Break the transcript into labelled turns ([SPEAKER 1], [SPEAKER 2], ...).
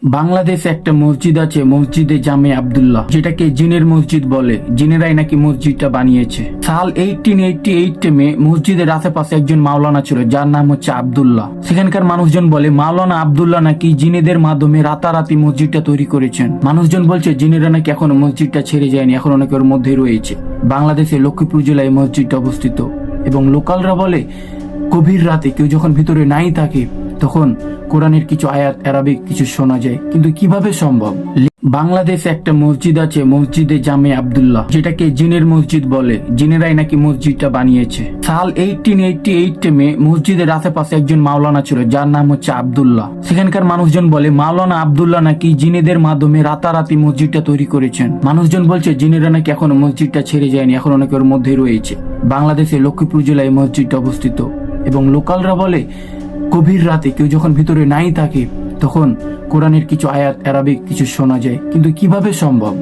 [SPEAKER 1] বাংলাদেশে একটা মসজিদ আছে, মসজিদে জামে আব্দুল্লাহ, যেটাকে জিনের মসজিদ বলে। জিনেরাই নাকি মসজিদটা বানিয়েছে। সাল 1888 মে মসজিদের আশেপাশে একজন মাওলানা ছিল, যার নাম হচ্ছে আব্দুল্লাহ। সেখানকার মানুষজন বলে মাওলানা আব্দুল্লাহ নাকি জিনেদের মাধ্যমে রাতারাতি মসজিদটা তৈরি করেছেন। মানুষজন বলছে জিনেরা নাকি এখনো মসজিদটা ছেড়ে যায়নি, এখন অনেক ওর মধ্যে রয়েছে। বাংলাদেশে লক্ষ্মীপুর জেলায় মসজিদটা অবস্থিত এবং লোকালরা বলে গভীর রাতে কেউ যখন ভিতরে নাই থাকে তখন কোরআনের কিছু আয়াত আরবিক কিছু শোনা যায়। কিন্তু কিভাবে সম্ভব? বাংলাদেশে একটা মসজিদ আছে, মসজিদে জামে আব্দুল্লাহ, যেটাকে জিনের মসজিদ বলে। জিনেরাই নাকি মসজিদটা বানিয়েছে। সাল 1888 মে মসজিদের আশেপাশে একজন মাওলানা ছিল, যার নাম হচ্ছে আব্দুল্লাহ। সেখানকার মানুষজন বলে মাওলানা আব্দুল্লাহ নাকি জিনেদের মাধ্যমে রাতারাতি মসজিদটা তৈরি করেছেন। মানুষজন বলছে জিনেরা নাকি এখনো মসজিদটা ছেড়ে যায়নি, এখন অনেক ওর মধ্যে রয়েছে। বাংলাদেশে লক্ষ্মীপুর জেলায় মসজিদটা অবস্থিত এবং লোকালরা বলে গভীর রাতে কেউ যখন ভিতরে নাই থাকে তখন কোরআনের কিছু আয়াত আরবিক কিছু শোনা যায়। কিন্তু কিভাবে সম্ভব?